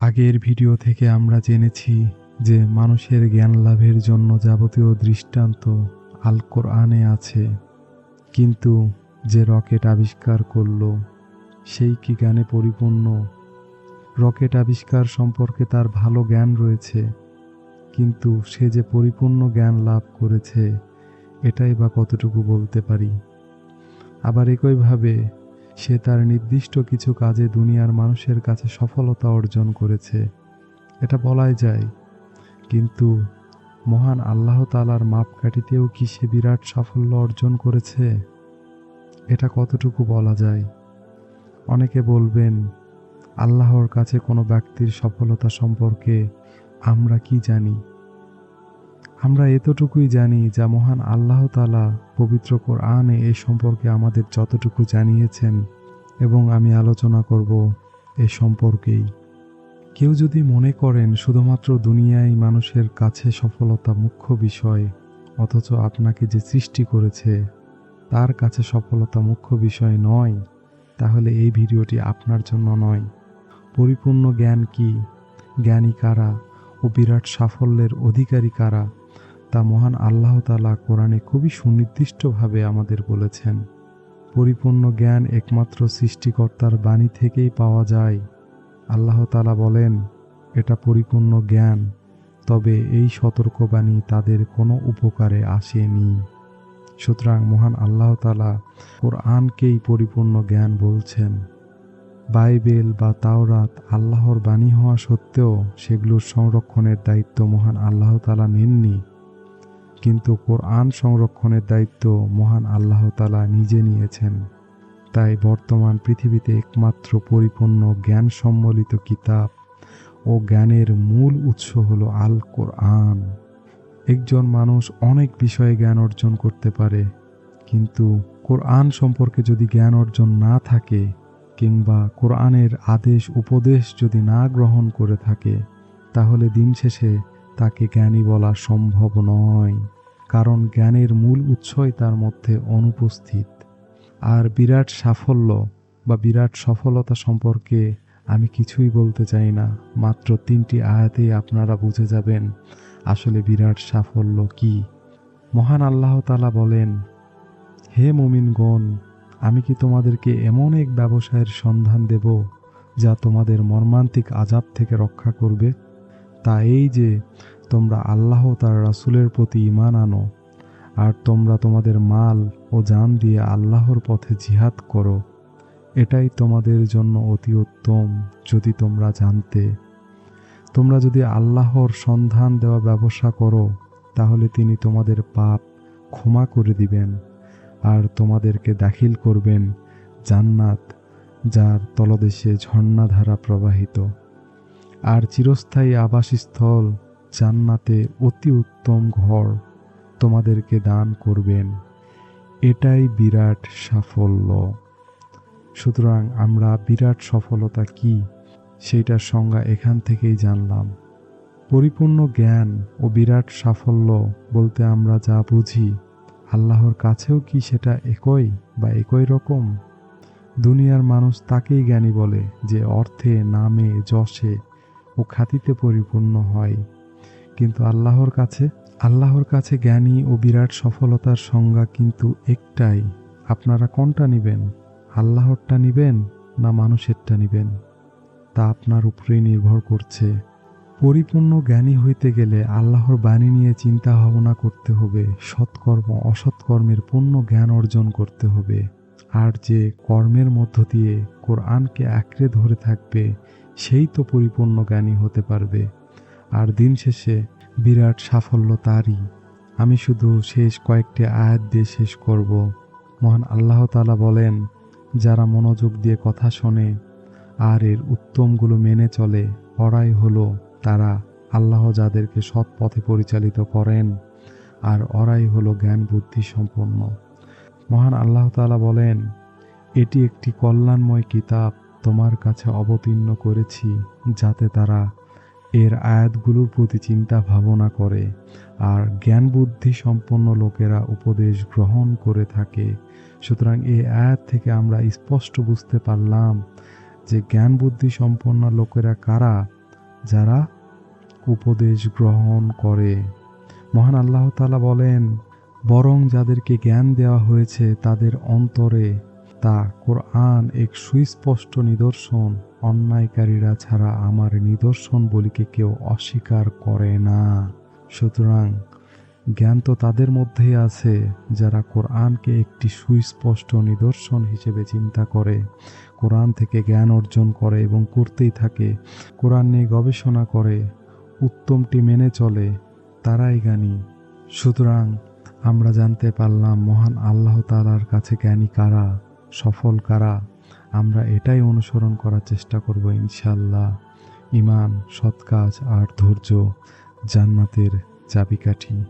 আগের ভিডিও থেকে আমরা জেনেছি যে মানুষের জ্ঞান লাভের জন্য যাবতীয় দৃষ্টান্ত আল কোরআনে আছে, কিন্তু যে রকেট আবিষ্কার করলো সেই কি জ্ঞানে পরিপূর্ণ? রকেট আবিষ্কার সম্পর্কে তার ভালো জ্ঞান রয়েছে, কিন্তু সে যে পরিপূর্ণ জ্ঞান লাভ করেছে এটাই বা কতটুকু বলতে পারি? আবার একইভাবে সে তার নির্দিষ্ট কিছু কাজে দুনিয়ার মানুষের কাছে সফলতা অর্জন করেছে, এটা বলাই যায়, কিন্তু মহান আল্লাহ তাআলার মাপকাঠিতেও কি সে বিরাট সাফল্য অর্জন করেছে? এটা কতটুকু বলা যায়? অনেকে বলবেন, আল্লাহর কাছে কোনো ব্যক্তির সফলতা সম্পর্কে আমরা কি জানি? আমরা এতটুকুই জানি যা মহান আল্লাহ তাআলা পবিত্র কোরআনে এ সম্পর্কে আমাদের যতটুকু জানিয়েছেন, এবং আমি আলোচনা করব এ সম্পর্কেই। কেউ যদি মনে করেন শুধুমাত্র দুনিয়ায় মানুষের কাছে সফলতা মুখ্য বিষয়, অথচ আপনাকে যে সৃষ্টি করেছে তার কাছে সফলতা মুখ্য বিষয় নয়, তাহলে এই ভিডিওটি আপনার জন্য নয়। পরিপূর্ণ জ্ঞান কি, জ্ঞানী কারা ও বিরাট সাফল্যের অধিকারী কারা, তা মহান আল্লাহ তাআলা কোরআনে খুবই সুনির্দিষ্টভাবে আমাদের বলেছেন। পরিপূর্ণ জ্ঞান একমাত্র সৃষ্টিকর্তার বাণী থেকেই পাওয়া যায়। আল্লাহ তাআলা বলেন, এটা পরিপূর্ণ জ্ঞান, তবে এই সতর্কবাণী তাদের কোনো উপকারে আসেনি। সুতরাং মহান আল্লাহ তাআলা কোরআনকেই পরিপূর্ণ জ্ঞান বলছেন। বাইবেল বা তাওরাত আল্লাহর বাণী হওয়া সত্ত্বেও সেগুলোর সংরক্ষণের দায়িত্ব মহান আল্লাহ তাআলা নেননি, কিন্তু কোরআন সংরক্ষণের দায়িত্ব মহান আল্লাহ তাআলা নিজে নিয়েছেন। তাই বর্তমান পৃথিবীতে একমাত্র পরিপূর্ণ জ্ঞান সম্বলিত কিতাব ও জ্ঞানের মূল উৎস হলো আল কোরআন। একজন মানুষ অনেক বিষয়ে জ্ঞান অর্জন করতে পারে, কিন্তু কোরআন সম্পর্কে যদি জ্ঞান অর্জন না থাকে, কিংবা কোরআনের আদেশ উপদেশ যদি না গ্রহণ করে থাকে, তাহলে দিন শেষে তাকে জ্ঞানী বলা সম্ভব নয়, কারণ জ্ঞানের মূল উৎসই তার মধ্যে অনুপস্থিত। আর বিরাট সাফল্য বা বিরাট সফলতা সম্পর্কে আমি কিছুই বলতে চাই না, মাত্র 3টি আয়াতেই আপনারা বুঝে যাবেন আসলে বিরাট সাফল্য কি। মহান আল্লাহ তাআলা বলেন, হে মুমিনগণ, আমি কি তোমাদেরকে এমন এক ব্যবসায়ের সন্ধান দেব যা তোমাদের মর্মান্তিক আযাব থেকে রক্ষা করবে? তা এই যে তোমরা আল্লাহ ও তার রাসূলের প্রতি ঈমান আনো, আর তোমরা তোমাদের মাল ও জান দিয়ে আল্লাহর পথে জিহাদ করো। এটাই তোমাদের জন্য অতি উত্তম যদি তোমরা জানতে। তোমরা যদি আল্লাহর সন্ধান দেওয়া ব্যবসা করো, তাহলে তিনি তোমাদের পাপ ক্ষমা করে দিবেন, আর তোমাদেরকে দাখিল করবেন জান্নাত, যার তলদেশে ঝর্ণাধারা প্রবাহিত, আর চিরস্থায়ী আবাসস্থল জান্নাতে অতি উত্তম ঘর তোমাদেরকে দান করবেন। এটাই বিরাট সাফল্য। সুতরাং আমরা বিরাট সফলতা কি সেইটার সংজ্ঞা এখান থেকেই জানলাম। পরিপূর্ণ জ্ঞান ও বিরাট সাফল্য বলতে আমরা যা বুঝি, আল্লাহর কাছেও কি সেটা একই বা একই রকম? দুনিয়ার মানুষ তাকেই জ্ঞানী বলে যে অর্থে, নামে, যশে ও খ্যাতিতে পরিপূর্ণ হয়, কিন্তু আল্লাহর কাছে জ্ঞানী ও বিরাট সফলতার সংজ্ঞা কিন্তু একটাই। আপনারা কোনটা নিবেন? আল্লাহরটা নিবেন না মানুষেরটা নিবেন? তা আপনার উপরেই নির্ভর করছে। পরিপূর্ণ জ্ঞানী হইতে গেলে আল্লাহর বাণী নিয়ে চিন্তা ভাবনা করতে হবে, সৎকর্ম অসৎকর্মের পূর্ণ জ্ঞান অর্জন করতে হবে, আর যে কর্মের মধ্য দিয়ে কোরআনকে আঁকড়ে ধরে থাকবে সেই তো পরিপূর্ণ জ্ঞানী হতে পারবে। আর দিন শেষে বিরাট সাফল্য তারই। আমি শুধু শেষ কয়েকটি আয়াত দিয়ে শেষ করব। মহান আল্লাহ তাআলা বলেন, যারা মনোযোগ দিয়ে কথা শোনে আর এর উত্তমগুলো মেনে চলে, ওরাই হলো তারা, আল্লাহ যাদেরকে সৎ পথে পরিচালিত করেন, আর ওরাই হলো জ্ঞান বুদ্ধি সম্পন্ন। মহান আল্লাহ তাআলা বলেন, এটি একটি কল্যাণময় কিতাব তোমার কাছে অবতীর্ণ করেছি, যাতে তারা এর আয়াতগুলোর প্রতি চিন্তা ভাবনা করে আর জ্ঞান বুদ্ধি সম্পন্ন লোকেরা উপদেশ গ্রহণ করে থাকে। সুতরাং এই আয়াত থেকে আমরা স্পষ্ট বুঝতে পারলাম যে জ্ঞান বুদ্ধি সম্পন্ন লোকেরা কারা যারা উপদেশ গ্রহণ করে। মহান আল্লাহ তাআলা বলেন, বরং যাদেরকে জ্ঞান দেওয়া হয়েছে তাদের অন্তরে তা কোরআন এক সুস্পষ্ট নিদর্শন, অন্যায়কারীরা ছাড়া আমার নিদর্শন বলিকে কেউ অস্বীকার করে না। সুতরাং জ্ঞান তো তাদের মধ্যেই আছে যারা কোরআনকে একটি সুস্পষ্ট নিদর্শন হিসেবে চিন্তা করে, কোরআন থেকে জ্ঞান অর্জন করে এবং করতেই থাকে, কোরআন নিয়ে গবেষণা করে, উত্তমটি মেনে চলে, তারাই জ্ঞানী। সুতরাং আমরা জানতে পারলাম মহান আল্লাহ তাআলার কাছে জ্ঞানী কারা, সফল কারা। আমরা এটাই অনুসরণ করার চেষ্টা করব ইনশাআল্লাহ। ঈমান, সৎ কাজ আর ধৈর্য জান্নাতের চাবিকাঠি।